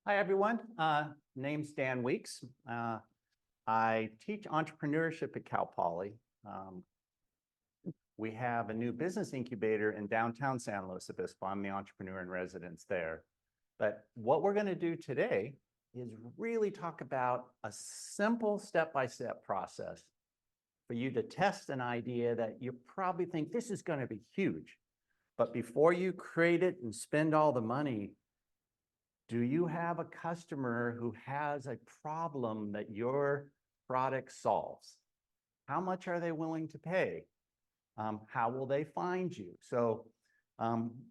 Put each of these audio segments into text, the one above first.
Hi, everyone. Name's Dan Weeks. I teach entrepreneurship at Cal Poly. We have a new business incubator in downtown San Luis Obispo. I'm the entrepreneur in residence there. But what we're going to do today is really talk about a simple step-by-step process for you to test an idea that you probably think this is going to be huge. But before you create it and spend all the money, do you have a customer who has a problem that your product solves? How much are they willing to pay? How will they find you? So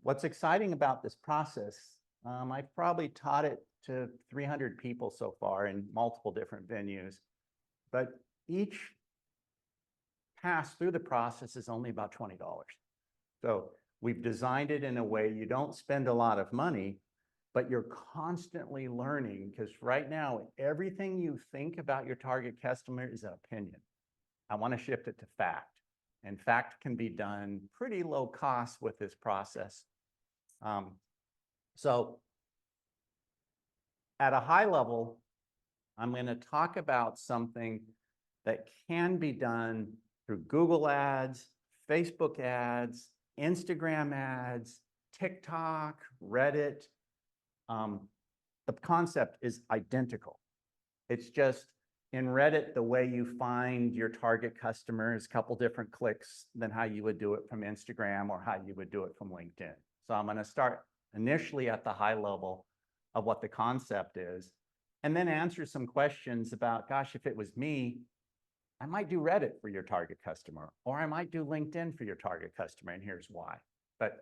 what's exciting about this process, I've probably taught it to 300 people so far in multiple different venues, but each pass through the process is only about $20. So we've designed it in a way you don't spend a lot of money, but you're constantly learning, because right now, everything you think about your target customer is an opinion. I want to shift it to fact. And fact can be done pretty low cost with this process. So at a high level, I'm going to talk about something that can be done through Google ads, Facebook ads, Instagram ads, TikTok, Reddit. The concept is identical. It's just in Reddit, the way you find your target customer is a couple different clicks than how you would do it from Instagram or how you would do it from LinkedIn. So I'm going to start initially at the high level of what the concept is, and then answer some questions about, gosh, if it was me, I might do Reddit for your target customer, or I might do LinkedIn for your target customer, and here's why. But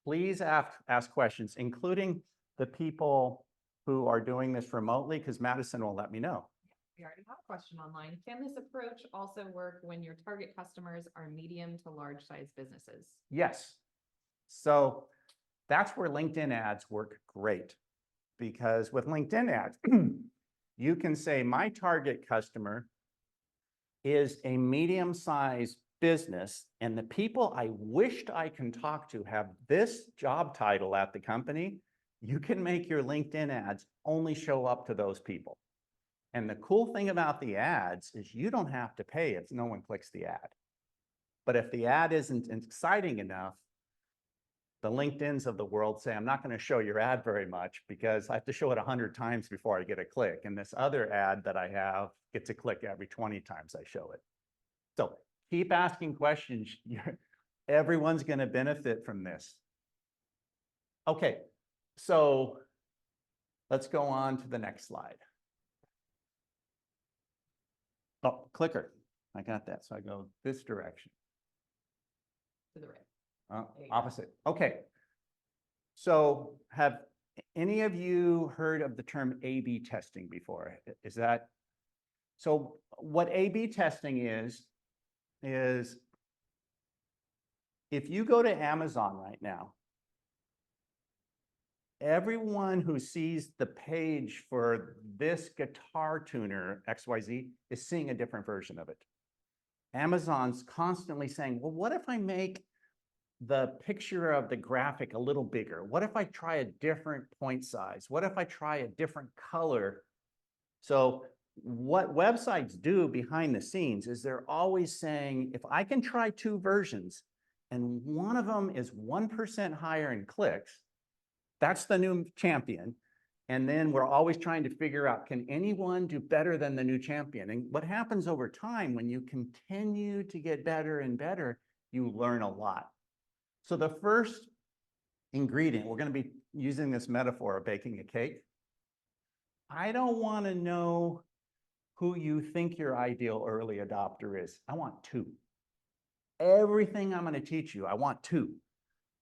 please ask questions, including the people who are doing this remotely, because Madison will let me know. We already have a question online. Can this approach also work when your target customers are medium to large size businesses? Yes. So that's where LinkedIn ads work great, because with LinkedIn ads, you can say my target customer is a medium-sized business, and the people I wished I can talk to have this job title at the company. You can make your LinkedIn ads only show up to those people. And the cool thing about the ads is you don't have to pay if no one clicks the ad. But if the ad isn't exciting enough, the LinkedIns of the world say, I'm not going to show your ad very much because I have to show it 100 times before I get a click. And this other ad that I have gets a click every 20 times I show it. So keep asking questions. Everyone's going to benefit from this. Okay, so let's go on to the next slide. Oh, clicker. I got that. So I go this direction. To the right. Opposite. Okay. So have any of you heard of the term A/B testing before? Is that? So what A/B testing is if you go to Amazon right now, everyone who sees the page for this guitar tuner XYZ is seeing a different version of it. Amazon's constantly saying, well, what if I make the picture of the graphic a little bigger? What if I try a different point size? What if I try a different color? So what websites do behind the scenes is they're always saying, if I can try two versions and one of them is 1% higher in clicks, that's the new champion. And then we're always trying to figure out, can anyone do better than the new champion? And what happens over time, when you continue to get better and better, you learn a lot. So the first ingredient, we're going to be using this metaphor of baking a cake. I don't want to know who you think your ideal early adopter is. I want two. Everything I'm going to teach you, I want two.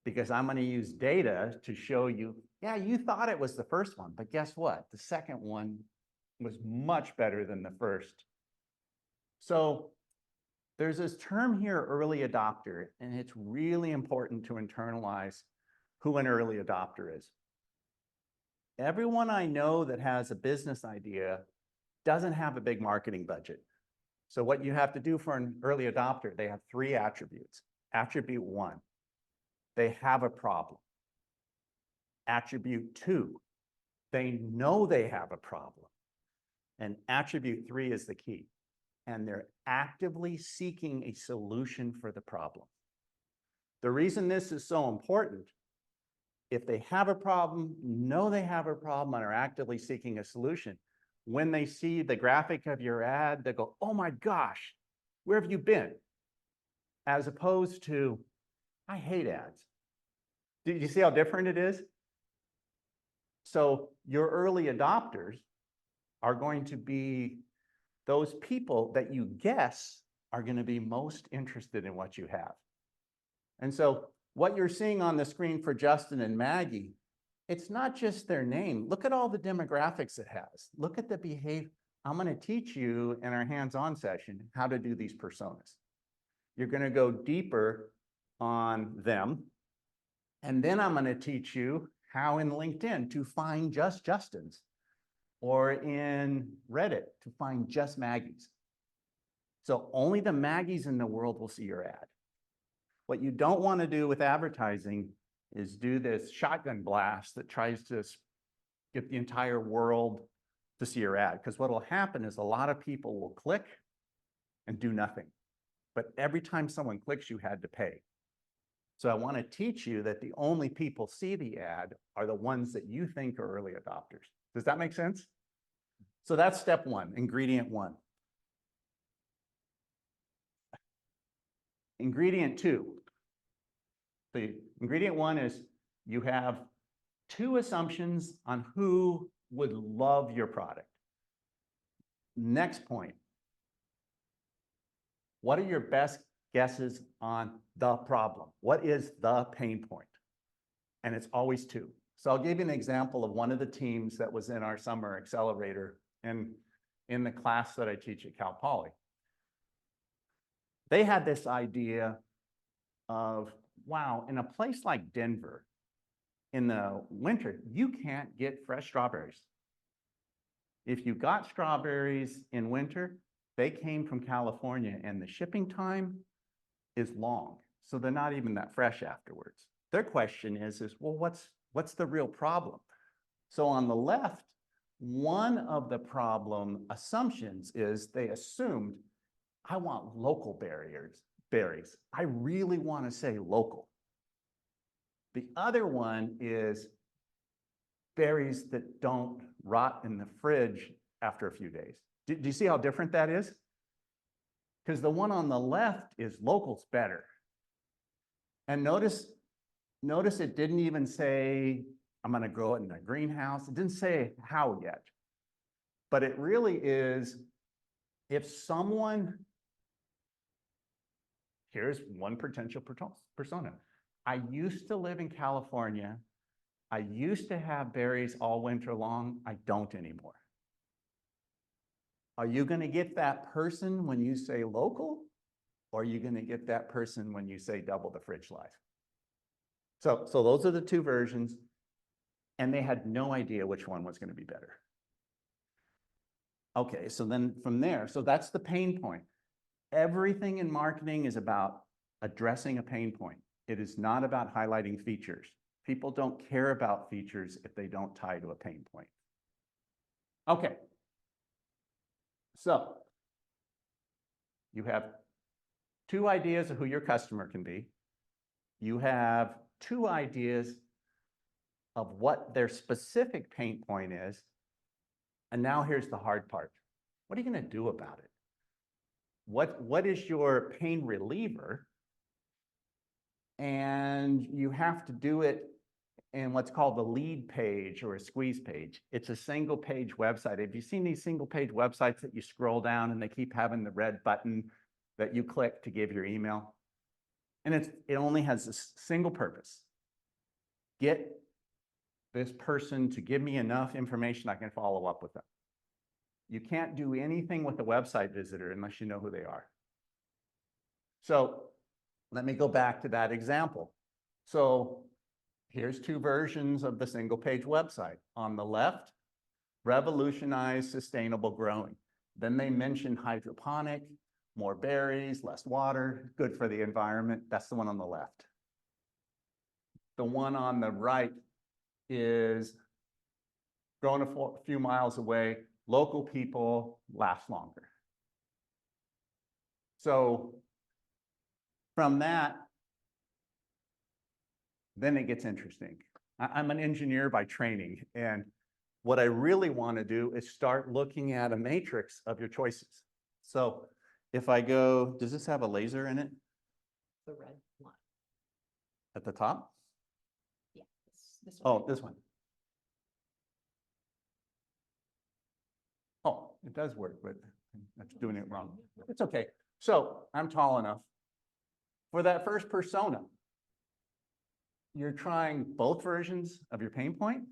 Because I'm going to use data to show you, yeah, you thought it was the first one, but guess what? The second one was much better than the first. So there's this term here, early adopter, and it's really important to internalize who an early adopter is. Everyone I know that has a business idea doesn't have a big marketing budget. So what you have to do for an early adopter, they have three attributes. Attribute one, they have a problem. Attribute two, They know they have a problem. And attribute 3 is the key. And they're actively seeking a solution for the problem. The reason this is so important, if they have a problem, know they have a problem, and are actively seeking a solution, when they see the graphic of your ad, they go, oh my gosh, where have you been? As opposed to, I hate ads. Did you see how different it is? So your early adopters are going to be those people that you guess are going to be most interested in what you have. And so what you're seeing on the screen for Justin and Maggie, it's not just their name. Look at all the demographics it has. Look at the behavior. I'm going to teach you in our hands-on session how to do these personas. You're going to go deeper on them. And then I'm going to teach you how in LinkedIn to find just Justins, or in Reddit to find just Maggies. So only the Maggies in the world will see your ad. What you don't want to do with advertising is do this shotgun blast that tries to get the entire world to see your ad. Because what will happen is a lot of people will click and do nothing. But every time someone clicks, you had to pay. So I want to teach you that the only people see the ad are the ones that you think are early adopters. Does that make sense? So that's step 1, ingredient 1. Ingredient 2. The ingredient 1 is you have 2 assumptions on who would love your product. Next point. What are your best guesses on the problem? What is the pain point? And it's always 2. So I'll give you an example of one of the teams that was in our summer accelerator and in the class that I teach at Cal Poly. They had this idea of, wow, in a place like Denver, in the winter, you can't get fresh strawberries. If you got strawberries in winter, they came from California and the shipping time is long. So they're not even that fresh afterwards. Their question is well, what's the real problem? So on the left, one of the problem assumptions is they assumed, I want local berries. I really want to say local. The other one is berries that don't rot in the fridge after a few days. Do you see how different that is? Because the one on the left is local's better. And notice it didn't even say, I'm going to grow it in a greenhouse. It didn't say how yet. But it really is, if someone, here's one potential persona. I used to live in California. I used to have berries all winter long. I don't anymore. Are you going to get that person when you say local? Or are you going to get that person when you say double the fridge life? So those are the 2 versions. And they had no idea which one was going to be better. Okay, so then from there, so that's the pain point. Everything in marketing is about addressing a pain point. It is not about highlighting features. People don't care about features if they don't tie to a pain point. Okay. So you have 2 ideas of who your customer can be. You have 2 ideas of what their specific pain point is. And now here's the hard part. What are you going to do about it? What is your pain reliever? And you have to do it in what's called the lead page or a squeeze page. It's a single page website. Have you seen these single page websites that you scroll down and they keep having the red button that you click to give your email? And it only has a single purpose. Get this person to give me enough information I can follow up with them. You can't do anything with a website visitor unless you know who they are. So let me go back to that example. So here's 2 versions of the single page website. On the left, revolutionize sustainable growing. Then they mention hydroponic, more berries, less water, good for the environment. That's the one on the left. The one on the right is grown a few miles away, local people last longer. So from that, then it gets interesting. I'm an engineer by training, and what I really want to do is start looking at a matrix of your choices. So if I go, does this have a laser in it The red one. at the top? Yeah. This one. Oh, this one. Oh, it does work, but that's doing it wrong. It's okay. So I'm tall enough. For that first persona, you're trying both versions of your pain point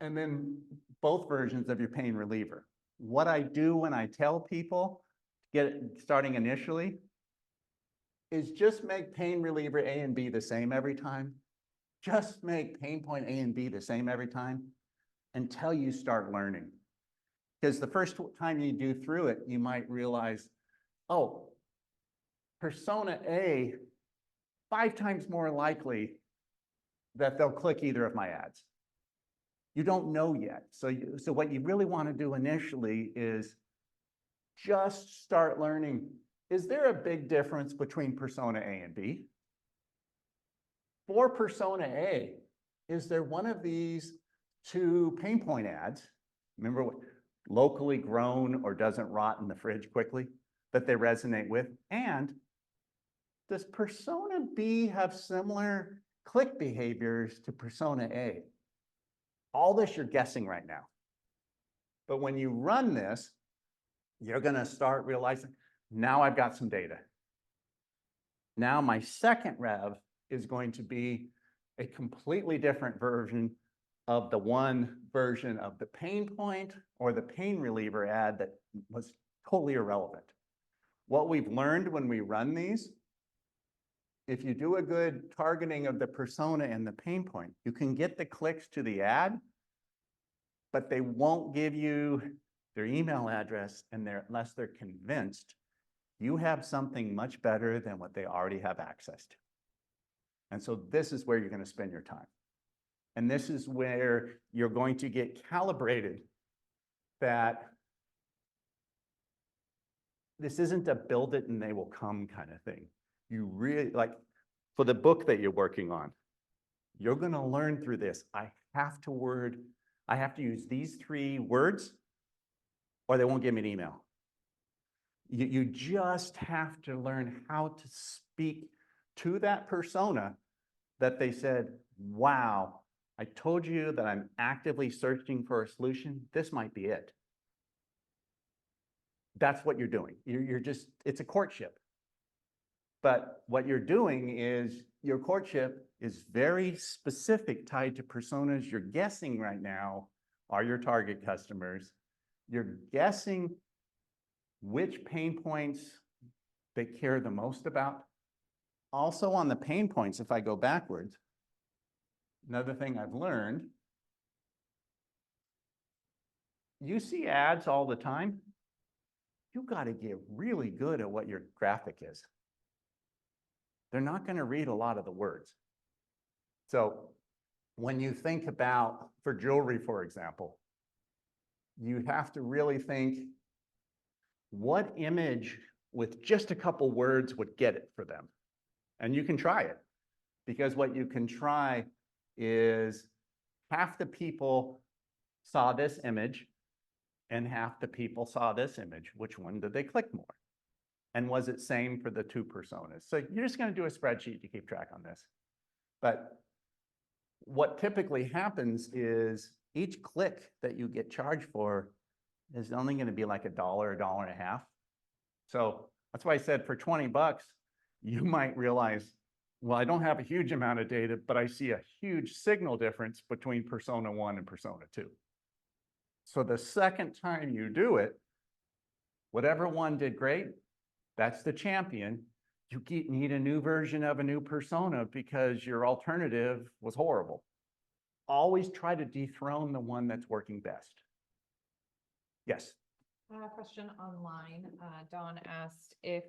and then both versions of your pain reliever. What I do when I tell people, starting initially, is just make pain reliever A and B the same every time. Just make pain point A and B the same every time until you start learning. Because the first time you do through it, you might realize, oh, persona A, 5 times more likely that they'll click either of my ads. You don't know yet. So what you really want to do initially is just start learning. Is there a big difference between persona A and B? For persona A, is there one of these 2 pain point ads? Remember what? Locally grown or doesn't rot in the fridge quickly, that they resonate with? And does persona B have similar click behaviors to persona A? All this you're guessing right now. But when you run this, you're going to start realizing, now I've got some data. Now my second rev is going to be a completely different version of the one version of the pain point or the pain reliever ad that was totally irrelevant. What we've learned when we run these, if you do a good targeting of the persona and the pain point, you can get the clicks to the ad, but they won't give you their email address unless they're convinced you have something much better than what they already have access to. And so this is where you're going to spend your time. And this is where you're going to get calibrated that this isn't a build it and they will come kind of thing. You really, like for the book that you're working on, you're going to learn through this. I have to use these 3 words or they won't give me an email. You just have to learn how to speak to that persona that they said, wow, I told you that I'm actively searching for a solution. This might be it. That's what you're doing. It's a courtship. But what you're doing is your courtship is very specific, tied to personas you're guessing right now are your target customers. You're guessing which pain points they care the most about. Also on the pain points, if I go backwards, another thing I've learned, you see ads all the time. You got to get really good at what your graphic is. They're not going to read a lot of the words. So when you think about, for jewelry, for example, you have to really think, what image with just a couple words would get it for them? And you can try it, because what you can try is half the people saw this image and half the people saw this image. Which one did they click more? And was it same for the 2 personas? So you're just going to do a spreadsheet to keep track on this. But what typically happens is each click that you get charged for is only going to be like $1, $1.50. So that's why I said for 20 bucks, you might realize, well, I don't have a huge amount of data, but I see a huge signal difference between persona 1 and persona 2. So the second time you do it, whatever one did great, that's the champion. You need a new version of a new persona because your alternative was horrible. Always try to dethrone the one that's working best. Yes. Question online. Don asked if,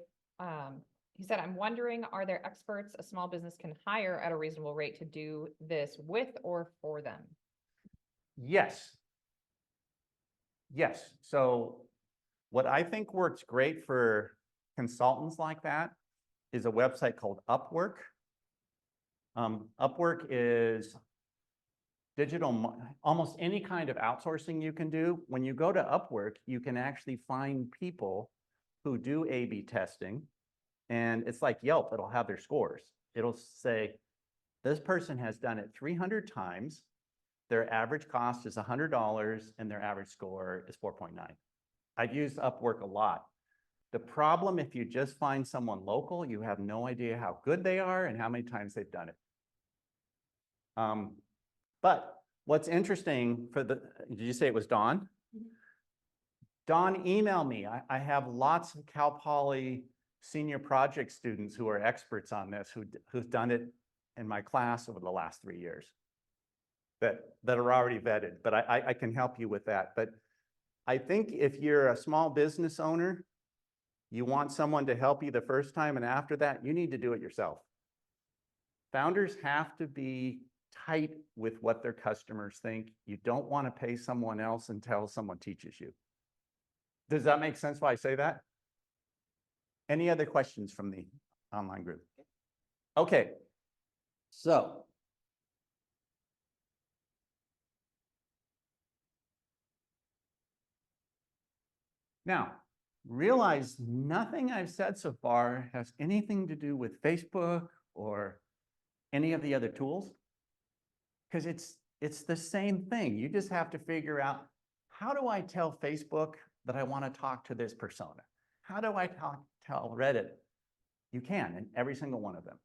he said, I'm wondering, are there experts a small business can hire at a reasonable rate to do this with or for them? Yes. Yes. So what I think works great for consultants like that is a website called Upwork. Upwork is almost any kind of outsourcing you can do. When you go to Upwork, you can actually find people who do A/B testing, and it's like Yelp, it'll have their scores. It'll say, this person has done it 300 times, their average cost is $100, and their average score is 4.9. I've used Upwork a lot. The problem, if you just find someone local, you have no idea how good they are and how many times they've done it. But what's interesting did you say it was Dawn? Mhm. Dawn, email me. I have lots of Cal Poly senior project students who are experts on this, who've done it in my class over the last 3 years that are already vetted, but I can help you with that. But I think if you're a small business owner, you want someone to help you the first time, and after that, you need to do it yourself. Founders have to be tight with what their customers think. You don't want to pay someone else until someone teaches you. Does that make sense why I say that? Any other questions from the online group? Okay, so now realize nothing I've said so far has anything to do with Facebook or any of the other tools, because it's the same thing. You just have to figure out, how do I tell Facebook that I want to talk to this persona? How do I tell Reddit? You can in every single one of them.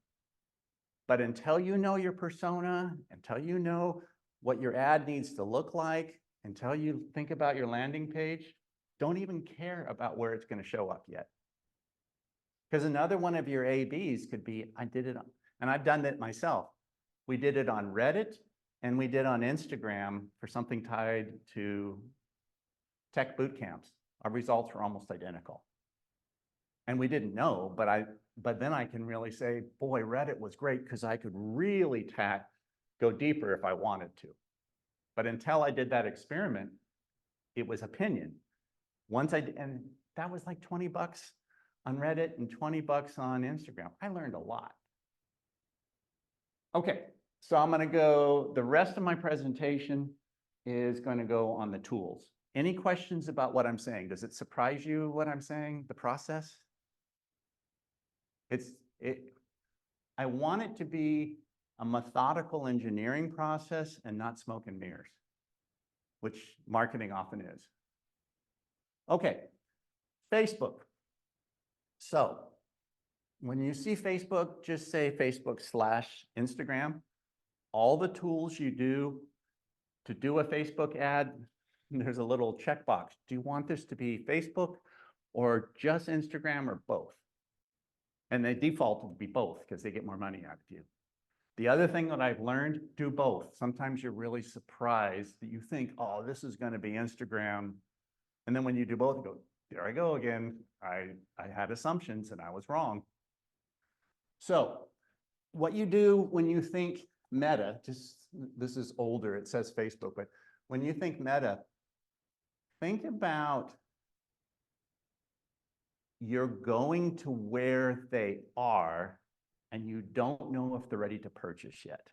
But until you know your persona, until you know what your ad needs to look like, until you think about your landing page, don't even care about where it's going to show up yet. Because another one of your ABs could be, I did it, and I've done that myself. We did it on Reddit and we did on Instagram for something tied to tech boot camps. Our results were almost identical. And we didn't know, but then I can really say, boy, Reddit was great because I could really go deeper if I wanted to. But until I did that experiment, it was opinion. And that was like 20 bucks on Reddit and 20 bucks on Instagram. I learned a lot. Okay, so I'm going to go, the rest of my presentation is going to go on the tools. Any questions about what I'm saying? Does it surprise you what I'm saying, the process? I want it to be a methodical engineering process and not smoke and mirrors, which marketing often is. Okay, Facebook. So when you see Facebook, just say Facebook/Instagram. All the tools you do to do a Facebook ad, there's a little checkbox. Do you want this to be Facebook or just Instagram or both? And the default will be both because they get more money out of you. The other thing that I've learned, do both. Sometimes you're really surprised that you think, oh, this is going to be Instagram. And then when you do both, you go, there I go again. I had assumptions and I was wrong. So what you do when you think Meta, this is older, it says Facebook, but when you think Meta, think about you're going to where they are and you don't know if they're ready to purchase yet.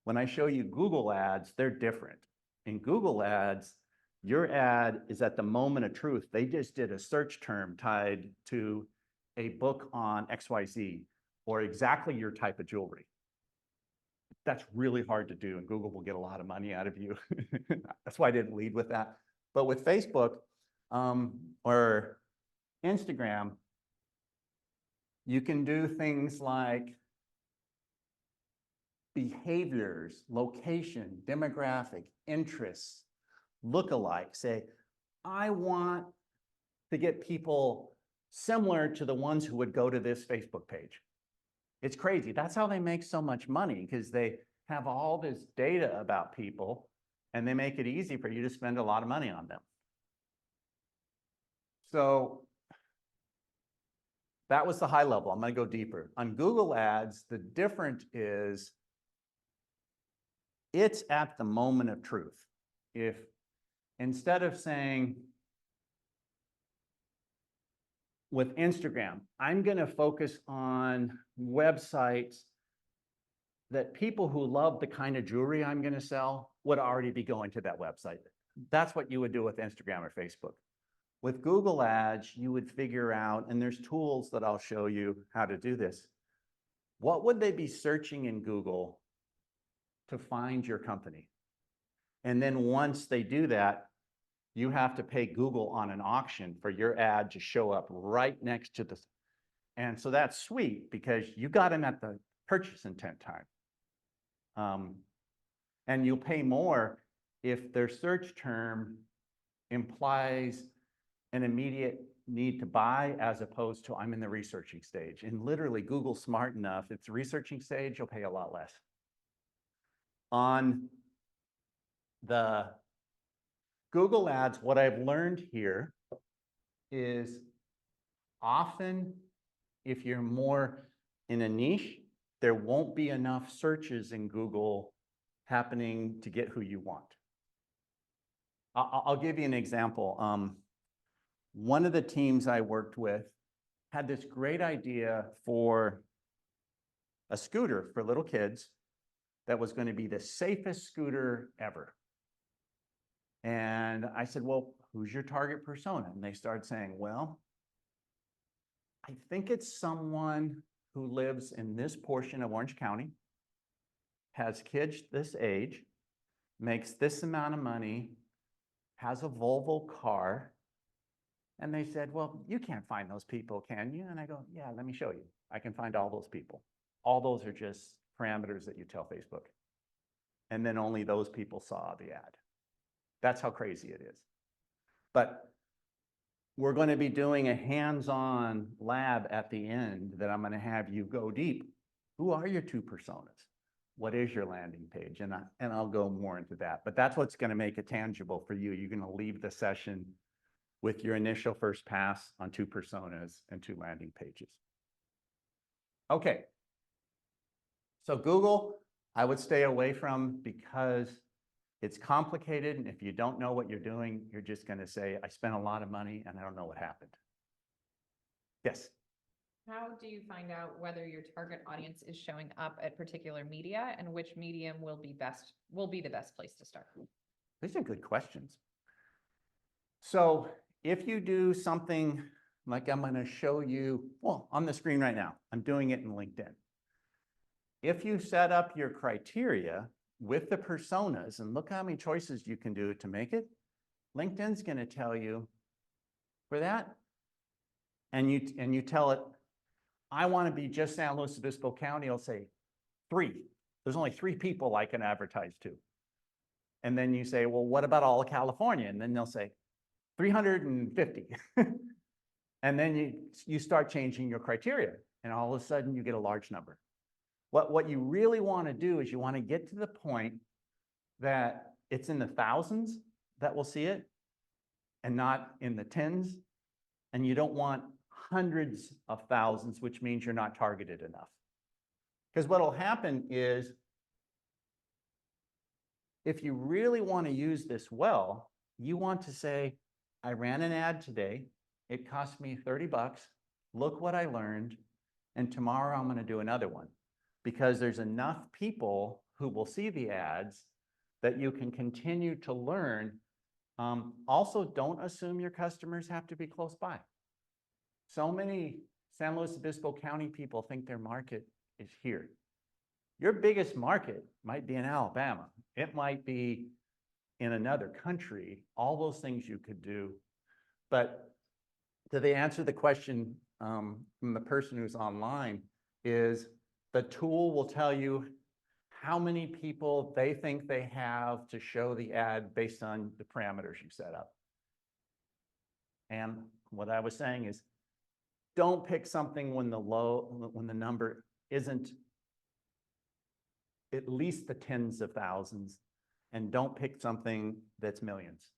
When I show you Google ads, they're different. In Google ads, your ad is at the moment of truth. They just did a search term tied to a book on XYZ or exactly your type of jewelry. That's really hard to do, and Google will get a lot of money out of you. That's why I didn't lead with that. But with Facebook or Instagram, you can do things like behaviors, location, demographic, interests, lookalike. Say, I want to get people similar to the ones who would go to this Facebook page. It's crazy. That's how they make so much money, because they have all this data about people and they make it easy for you to spend a lot of money on them. So that was the high level. I'm going to go deeper. On Google Ads, the difference is it's at the moment of truth. if instead of saying, with Instagram, I'm going to focus on websites that people who love the kind of jewelry I'm going to sell would already be going to that website. That's what you would do with Instagram or Facebook. With Google Ads, you would figure out, and there's tools that I'll show you how to do this. What would they be searching in Google to find your company? And then once they do that, you have to pay Google on an auction for your ad to show up right next to this. And so that's sweet because you got them at the purchase intent time. And you'll pay more if their search term implies an immediate need to buy as opposed to I'm in the researching stage. And literally Google's smart enough, if it's researching stage, you'll pay a lot less. On the Google Ads, what I've learned here is often if you're more in a niche, there won't be enough searches in Google happening to get who you want. I'll give you an example. One of the teams I worked with had this great idea for a scooter for little kids that was going to be the safest scooter ever. And I said, well, who's your target persona? And they started saying, well, I think it's someone who lives in this portion of Orange County, has kids this age, makes this amount of money, has a Volvo car. And they said, well, you can't find those people, can you? And I go, yeah, let me show you. I can find all those people. All those are just parameters that you tell Facebook. And then only those people saw the ad. That's how crazy it is. But we're going to be doing a hands-on lab at the end that I'm going to have you go deep. Who are your two personas? What is your landing page? And I'll go more into that. But that's what's going to make it tangible for you. You're going to leave the session with your initial first pass on two personas and two landing pages. Okay. So Google, I would stay away from because it's complicated, and if you don't know what you're doing, you're just going to say, I spent a lot of money and I don't know what happened. Yes? How do you find out whether your target audience is showing up at particular media and which medium will be the best place to start? These are good questions. So if you do something like I'm going to show you, well, on the screen right now, I'm doing it in LinkedIn. If you set up your criteria with the personas and look how many choices you can do to make it, LinkedIn's going to tell you for that. And you tell it, I want to be just San Luis Obispo County. It'll say 3. There's only 3 people I can advertise to. And then you say, well, what about all of California? And then they'll say 350. And then you start changing your criteria. And all of a sudden you get a large number. What you really want to do is you want to get to the point that it's in the thousands that will see it and not in the tens. And you don't want hundreds of thousands, which means you're not targeted enough. Because what will happen is if you really want to use this well, you want to say, I ran an ad today. It cost me 30 bucks. Look what I learned. And tomorrow I'm going to do another one. Because there's enough people who will see the ads that you can continue to learn. Also, don't assume your customers have to be close by. So many San Luis Obispo County people think their market is here. Your biggest market might be in Alabama. It might be in another country. All those things you could do. But do they answer the question from the person who's online is, the tool will tell you how many people they think they have to show the ad based on the parameters you set up. And what I was saying is, don't pick something when the number isn't at least the tens of thousands, and don't pick something that's millions.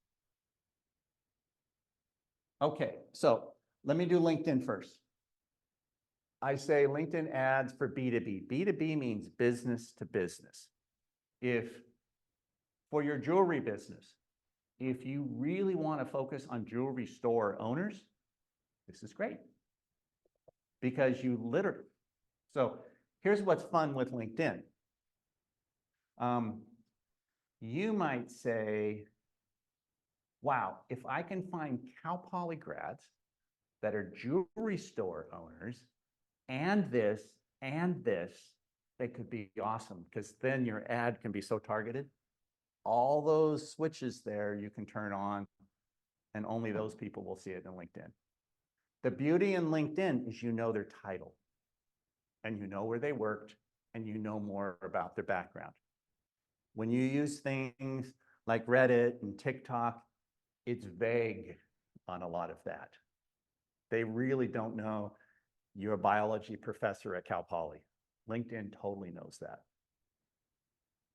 Okay, so let me do LinkedIn first. I say LinkedIn ads for B2B. B2B means business to business. If for your jewelry business, If you really want to focus on jewelry store owners, this is great. Because you literally, so here's what's fun with LinkedIn. You might say, wow, if I can find Cal Poly grads that are jewelry store owners and this, they could be awesome, because then your ad can be so targeted. All those switches there you can turn on, and only those people will see it in LinkedIn. The beauty in LinkedIn is you know their title, and you know where they worked, and you know more about their background. When you use things like Reddit and TikTok, it's vague on a lot of that. They really don't know you're a biology professor at Cal Poly. LinkedIn totally knows that.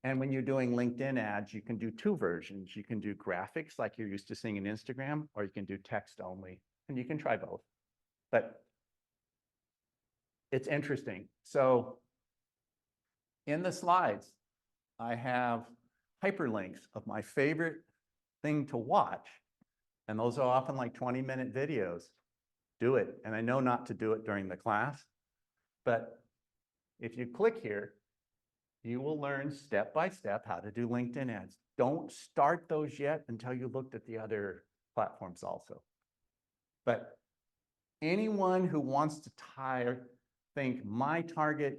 And when you're doing LinkedIn ads, you can do two versions. You can do graphics like you're used to seeing in Instagram, or you can do text only, and you can try both. But it's interesting. So in the slides, I have hyperlinks of my favorite thing to watch. And those are often like 20-minute videos. Do it. And I know not to do it during the class, but if you click here, you will learn step by step how to do LinkedIn ads. Don't start those yet until you looked at the other platforms also. But anyone who wants to think my target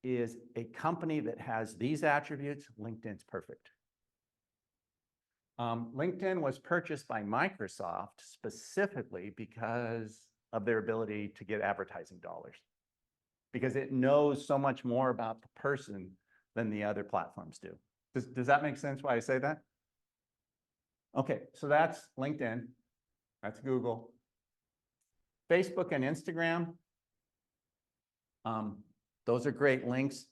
is a company that has these attributes, LinkedIn's perfect. LinkedIn was purchased by Microsoft specifically because of their ability to get advertising dollars, because it knows so much more about the person than the other platforms do. Does that make sense why I say that? Okay, so that's LinkedIn, that's Google. Facebook and Instagram, those are great links,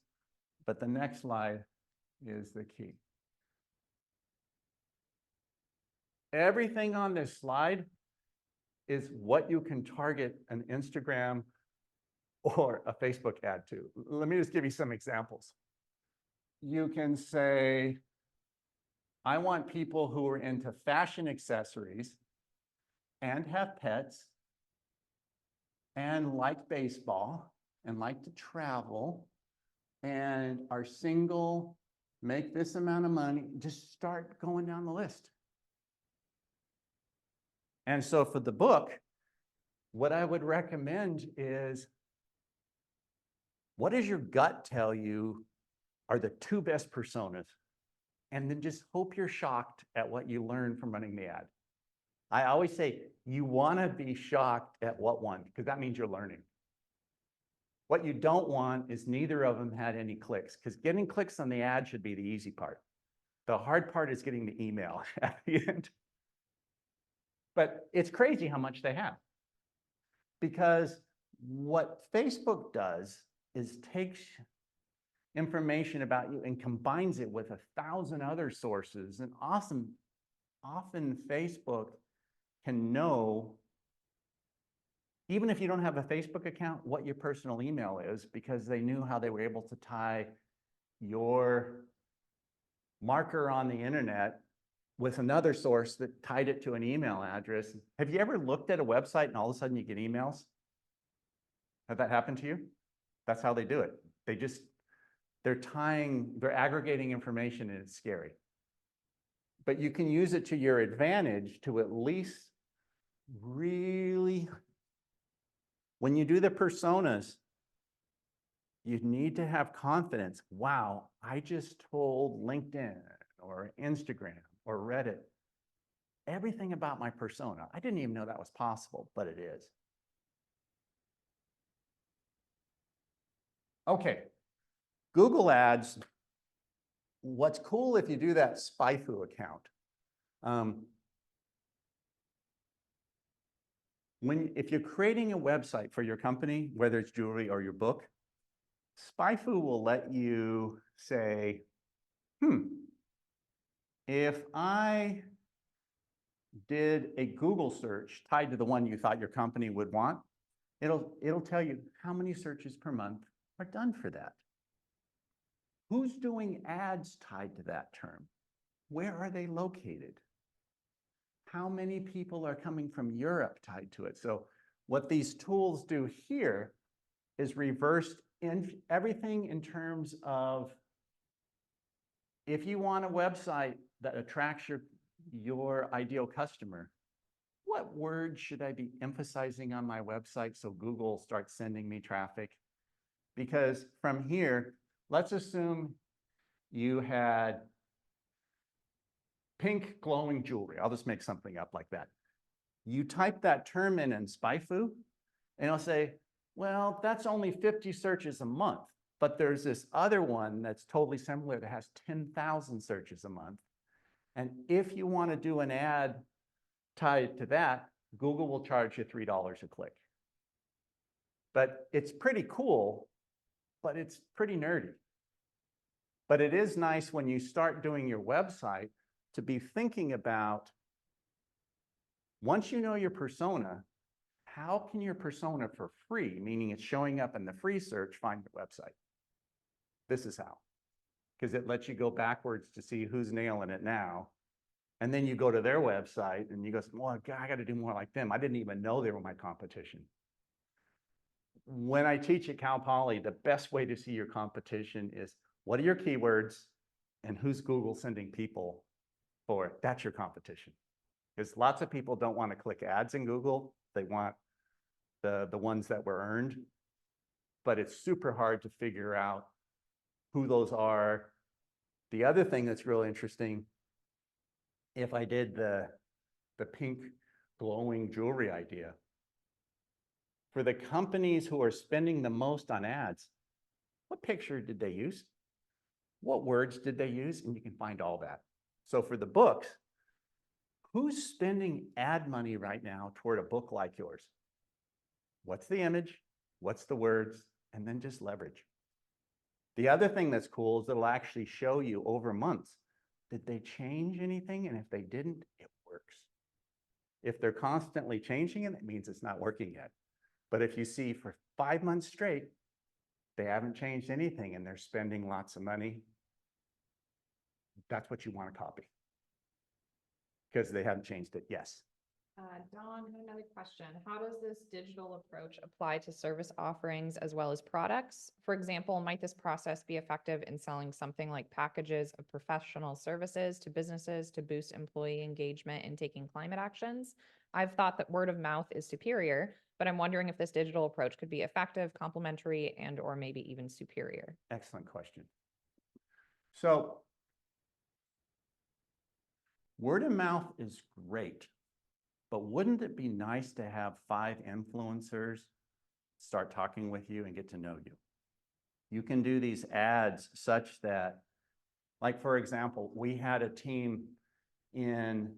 but the next slide is the key. Everything on this slide is what you can target an Instagram or a Facebook ad to. Let me just give you some examples. You can say, I want people who are into fashion accessories and have pets and like baseball and like to travel and are single, make this amount of money. Just start going down the list. And so for the book, what I would recommend is, what does your gut tell you are the two best personas? And then just hope you're shocked at what you learn from running the ad. I always say, you want to be shocked at what one, because that means you're learning. What you don't want is neither of them had any clicks, because getting clicks on the ad should be the easy part. The hard part is getting the email at the end. But it's crazy how much they have. Because what Facebook does is takes information about you and combines it with 1,000 other sources. And often Facebook can know, even if you don't have a Facebook account, what your personal email is, because they knew how they were able to tie your marker on the internet with another source that tied it to an email address. Have you ever looked at a website and all of a sudden you get emails? Have that happened to you? That's how they do it. They're aggregating information, and it's scary. But you can use it to your advantage to at least really, when you do the personas, you need to have confidence. Wow, I just told LinkedIn or Instagram or Reddit everything about my persona. I didn't even know that was possible, but it is. Okay, Google Ads. What's cool if you do that SpyFu account? If you're creating a website for your company, whether it's jewelry or your book, SpyFu will let you say, if I did a Google search tied to the one you thought your company would want, it'll tell you how many searches per month are done for that. Who's doing ads tied to that term? Where are they located? how many people are coming from Europe tied to it. So what these tools do here is reversed in everything in terms of if you want a website that attracts your ideal customer, what words should I be emphasizing on my website so Google starts sending me traffic? Because from here, let's assume you had pink glowing jewelry. I'll just make something up like that. You type that term in SpyFu, and it'll say, well, that's only 50 searches a month. But there's this other one that's totally similar that has 10,000 searches a month. And if you want to do an ad tied to that, Google will charge you $3 a click. But it's pretty cool, but it's pretty nerdy. But it is nice when you start doing your website to be thinking about, once you know your persona, how can your persona for free, meaning it's showing up in the free search, find your website? This is how, because it lets you go backwards to see who's nailing it now. And then you go to their website and you go, well, I got to do more like them. I didn't even know they were my competition. When I teach at Cal Poly, the best way to see your competition is what are your keywords and who's Google sending people for it? That's your competition. Because lots of people don't want to click ads in Google. They want the ones that were earned. But it's super hard to figure out who those are. The other thing that's really interesting, if I did the pink glowing jewelry idea, for the companies who are spending the most on ads, what picture did they use? What words did they use? And you can find all that. So for the books, who's spending ad money right now toward a book like yours? What's the image? What's the words? And then just leverage. The other thing that's cool is it'll actually show you over months, did they change anything? And if they didn't, it works. If they're constantly changing it, it means it's not working yet. But if you see for 5 months straight, they haven't changed anything and they're spending lots of money, that's what you want to copy. Because they haven't changed it, yes. Dawn, another question. How does this digital approach apply to service offerings as well as products? For example, might this process be effective in selling something like packages of professional services to businesses to boost employee engagement in taking climate actions? I've thought that word of mouth is superior, but I'm wondering if this digital approach could be effective, complementary, and or maybe even superior. Excellent question. So word of mouth is great. But wouldn't it be nice to have 5 influencers start talking with you and get to know you? You can do these ads such that, like for example, we had a team in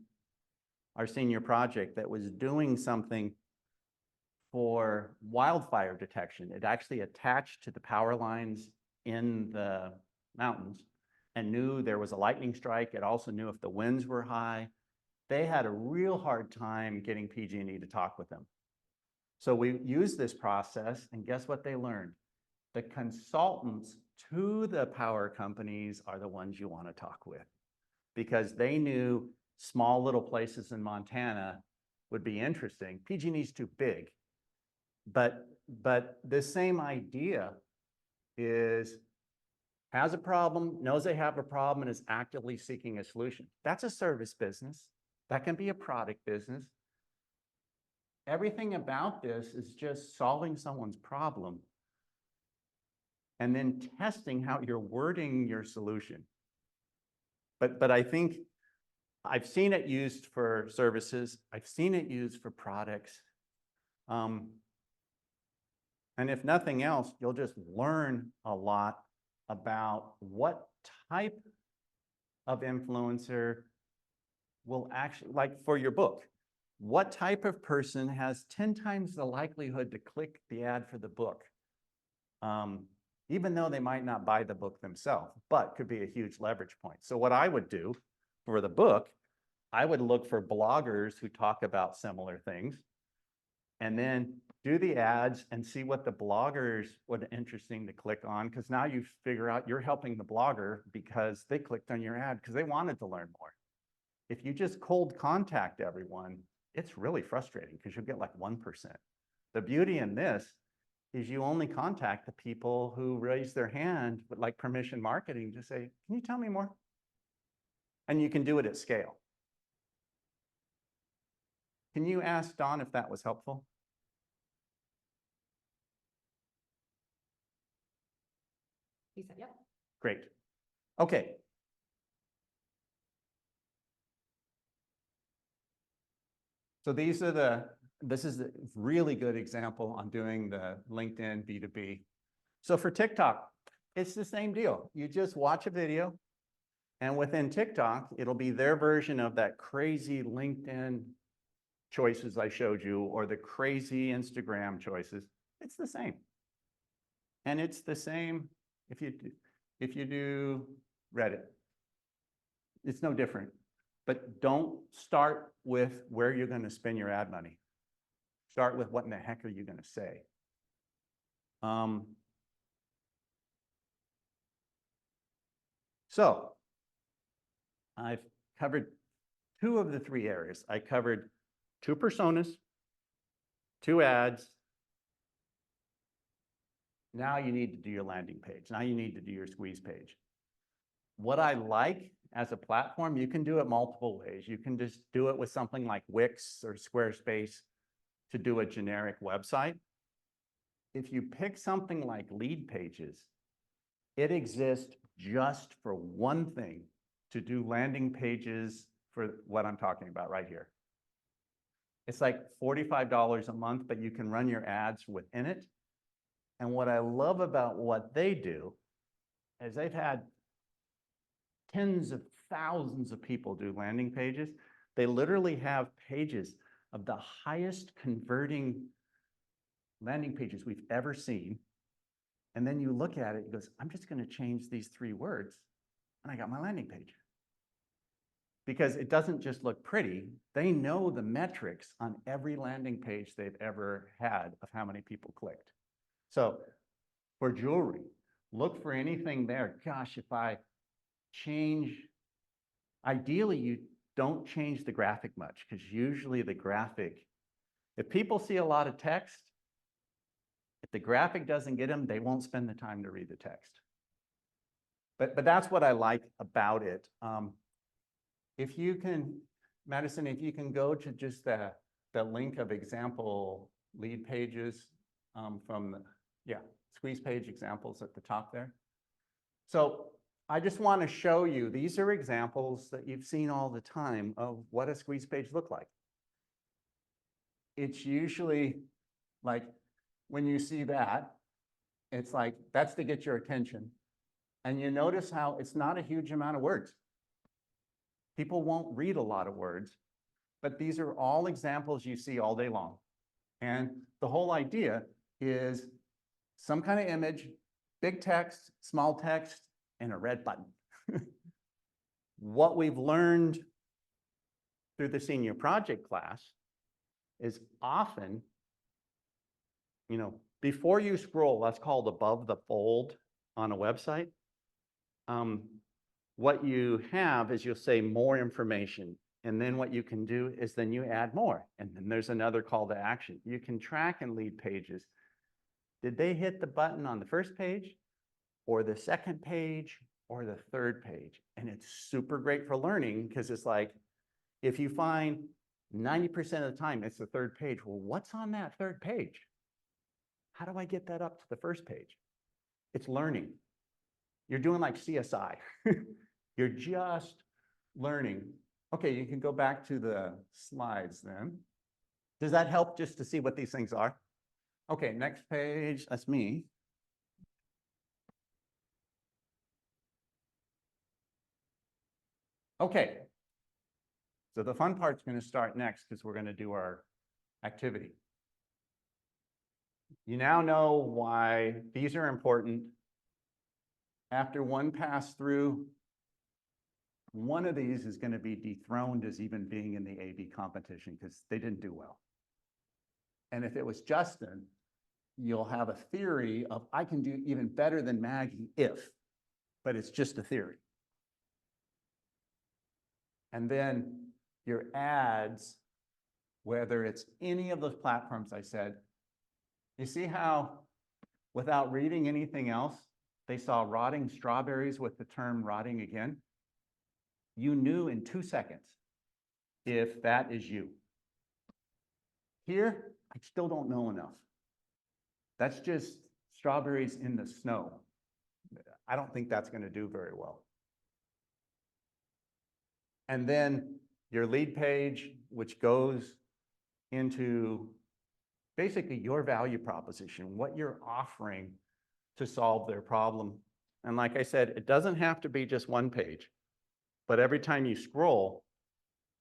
our senior project that was doing something for wildfire detection. It actually attached to the power lines in the mountains and knew there was a lightning strike. It also knew if the winds were high. They had a real hard time getting PG&E to talk with them. So we used this process, and guess what they learned? The consultants to the power companies are the ones you want to talk with, because they knew small little places in Montana would be interesting. PG&E's too big. But the same idea is, has a problem, knows they have a problem, and is actively seeking a solution. That's a service business. That can be a product business. Everything about this is just solving someone's problem and then testing how you're wording your solution. But I think I've seen it used for services. I've seen it used for products. And if nothing else, you'll just learn a lot about what type of influencer will actually, like for your book, what type of person has 10 times the likelihood to click the ad for the book, even though they might not buy the book themselves, but could be a huge leverage point. So what I would do for the book, I would look for bloggers who talk about similar things and then do the ads and see what the bloggers would interesting to click on, because now you figure out you're helping the blogger because they clicked on your ad because they wanted to learn more. If you just cold contact everyone, it's really frustrating because you'll get like 1%. The beauty in this is you only contact the people who raise their hand with like permission marketing to say, can you tell me more? And you can do it at scale. Can you ask Don if that was helpful? He said, yep. Great. Okay. So this is a really good example on doing the LinkedIn B2B. So for TikTok, it's the same deal. You just watch a video, and within TikTok, it'll be their version of that crazy LinkedIn choices I showed you, or the crazy Instagram choices. It's the same. And it's the same if you do Reddit. It's no different. But don't start with where you're going to spend your ad money. Start with what in the heck are you going to say? So I've covered 2 of the 3 areas. I covered 2 personas, 2 ads. Now you need to do your landing page. Now you need to do your squeeze page. What I like as a platform, you can do it multiple ways. You can just do it with something like Wix or Squarespace to do a generic website. If you pick something like Lead Pages, it exists just for one thing, to do landing pages for what I'm talking about right here. It's like $45 a month, but you can run your ads within it. And what I love about what they do is they've had tens of thousands of people do landing pages. They literally have pages of the highest converting landing pages we've ever seen. And then you look at it, it goes, I'm just going to change these 3 words, and I got my landing page. Because it doesn't just look pretty, they know the metrics on every landing page they've ever had of how many people clicked. So for jewelry, look for anything there. Gosh, if I change, ideally you don't change the graphic much, because usually the graphic, if people see a lot of text, if the graphic doesn't get them, they won't spend the time to read the text. But that's what I like about it. If you can, Madison, if you can go to just the link of example lead pages from the, squeeze page examples at the top there. So I just want to show you, these are examples that you've seen all the time of what a squeeze page look like. It's usually like, when you see that, it's like, that's to get your attention. And you notice how it's not a huge amount of words. People won't read a lot of words, but these are all examples you see all day long. And the whole idea is some kind of image, big text, small text, and a red button. What we've learned through the senior project class is often, before you scroll, that's called above the fold on a website. What you have is you'll say more information. And then what you can do is then you add more. And then there's another call to action. You can track in lead pages. Did they hit the button on the first page or the second page or the third page? And it's super great for learning, because it's like, if you find 90% of the time it's the third page, well, what's on that third page? How do I get that up to the first page? It's learning. You're doing like CSI. You're just learning. Okay, you can go back to the slides then. Does that help just to see what these things are? Okay, next page, that's me. Okay, so the fun part's going to start next, because we're going to do our activity. You now know why these are important. After one pass through, one of these is going to be dethroned as even being in the AB competition, because they didn't do well. And if it was Justin, you'll have a theory of, I can do even better than Maggie if, but it's just a theory. And then your ads, whether it's any of those platforms I said, you see how without reading anything else, they saw rotting strawberries with the term rotting again? You knew in 2 seconds if that is you. Here, I still don't know enough. That's just strawberries in the snow. I don't think that's going to do very well. And then your lead page, which goes into basically your value proposition, what you're offering to solve their problem. And like I said, it doesn't have to be just one page, but every time you scroll,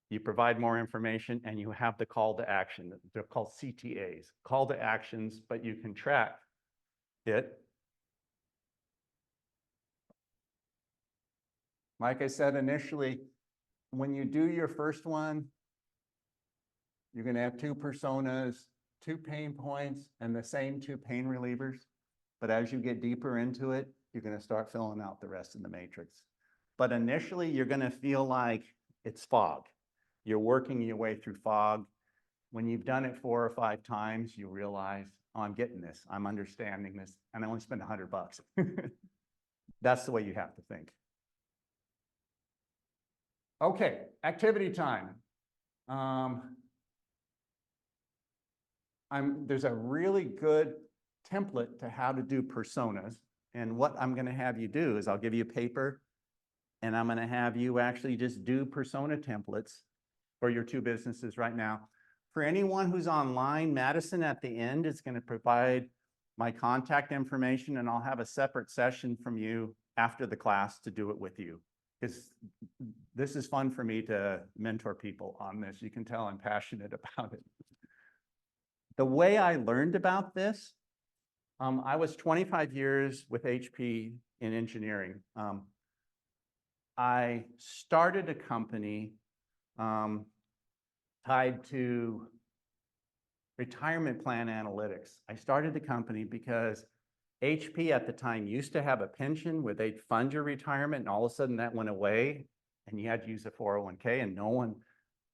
you provide more information and you have the call to action. They're called CTAs, call to actions, but you can track it. Like I said initially, when you do your first one, you're going to have 2 personas, 2 pain points, and the same 2 pain relievers. But as you get deeper into it, you're going to start filling out the rest of the matrix. But initially, you're going to feel like it's fog. You're working your way through fog. When you've done it 4 or 5 times, you realize, oh, I'm getting this, I'm understanding this, and I only spent $100. That's the way you have to think. Okay, activity time. There's a really good template to how to do personas. And what I'm going to have you do is I'll give you a paper and I'm going to have you actually just do persona templates for your 2 businesses right now. For anyone who's online, Madison at the end is going to provide my contact information, and I'll have a separate session from you after the class to do it with you. Because this is fun for me to mentor people on this. You can tell I'm passionate about it. The way I learned about this, I was 25 years with HP in engineering. I started a company tied to retirement plan analytics. I started the company because HP at the time used to have a pension where they'd fund your retirement, and all of a sudden that went away and you had to use a 401k, and no one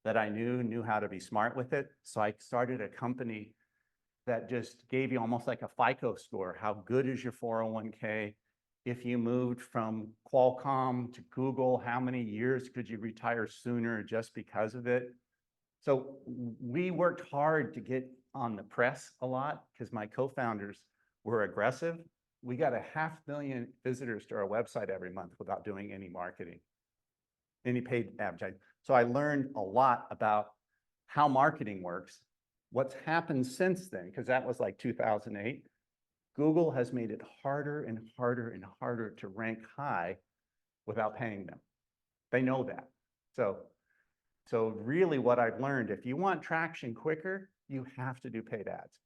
that I knew how to be smart with it. So I started a company that just gave you almost like a FICO score. How good is your 401k? If you moved from Qualcomm to Google, how many years could you retire sooner just because of it? So we worked hard to get on the press a lot because my co-founders were aggressive. We got 500,000 visitors to our website every month without doing any marketing, any paid advertising. So I learned a lot about how marketing works. What's happened since then, because that was like 2008, Google has made it harder and harder and harder to rank high without paying them. They know that. So really what I've learned, if you want traction quicker, you have to do paid ads.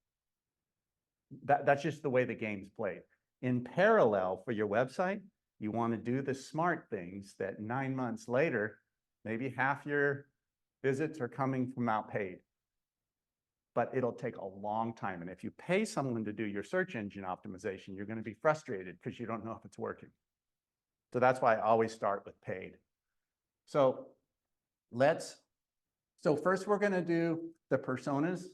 That's just the way the game's played. In parallel for your website, you want to do the smart things that 9 months later, maybe half your visits are coming from outpaid. But it'll take a long time. And if you pay someone to do your search engine optimization, you're going to be frustrated because you don't know if it's working. So that's why I always start with paid. So first we're going to do the personas.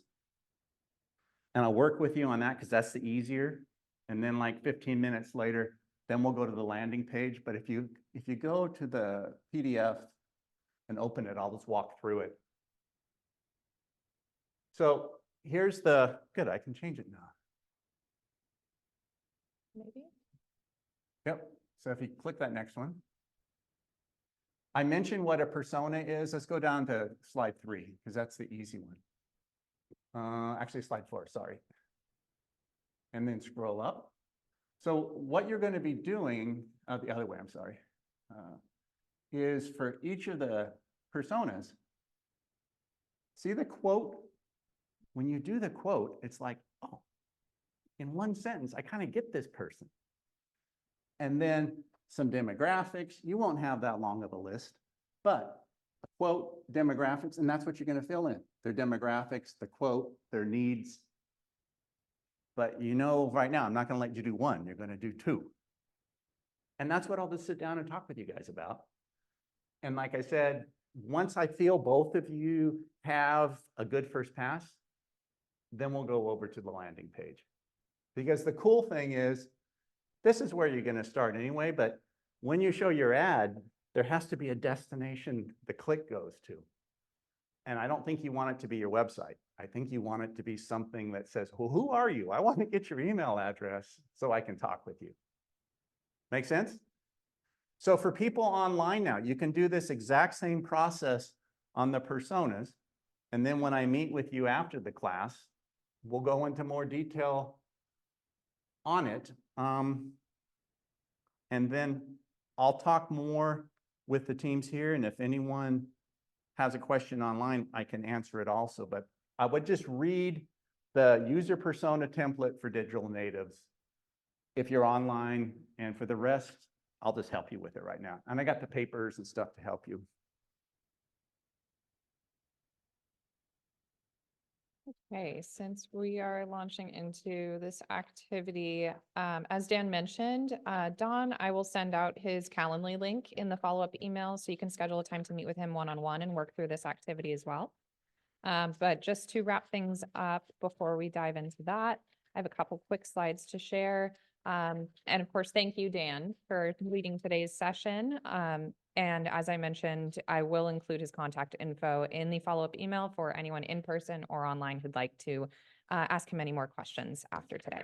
And I'll work with you on that because that's the easier. And then like 15 minutes later, then we'll go to the landing page. But if you go to the PDF and open it, I'll just walk through it. So here's good, I can change it now. Maybe. Yep, so if you click that next one. I mentioned what a persona is. Let's go down to slide 3, because that's the easy one. Actually, slide 4, sorry. And then scroll up. So what you're going to be doing, the other way, I'm sorry, is for each of the personas, see the quote? When you do the quote, it's like, oh, in one sentence, I kind of get this person. And then some demographics. You won't have that long of a list, but a quote, demographics, and that's what you're going to fill in. Their demographics, the quote, their needs. But you know, right now, I'm not going to let you do 1. You're going to do 2. And that's what I'll just sit down and talk with you guys about. And like I said, once I feel both of you have a good first pass, then we'll go over to the landing page. Because the cool thing is, this is where you're going to start anyway, but when you show your ad, there has to be a destination the click goes to. And I don't think you want it to be your website. I think you want it to be something that says, well, who are you? I want to get your email address so I can talk with you. Make sense? So for people online now, you can do this exact same process on the personas. And then when I meet with you after the class, we'll go into more detail on it. And then I'll talk more with the teams here. And if anyone has a question online, I can answer it also. But I would just read the user persona template for digital natives if you're online. And for the rest, I'll just help you with it right now. And I got the papers and stuff to help you. Okay, since we are launching into this activity, as Dan mentioned, Don, I will send out his Calendly link in the follow-up email so you can schedule a time to meet with him one-on-one and work through this activity as well. But just to wrap things up before we dive into that, I have a couple quick slides to share. And of course, thank you, Dan, for leading today's session. And as I mentioned, I will include his contact info in the follow-up email for anyone in person or online who'd like to ask him any more questions after today.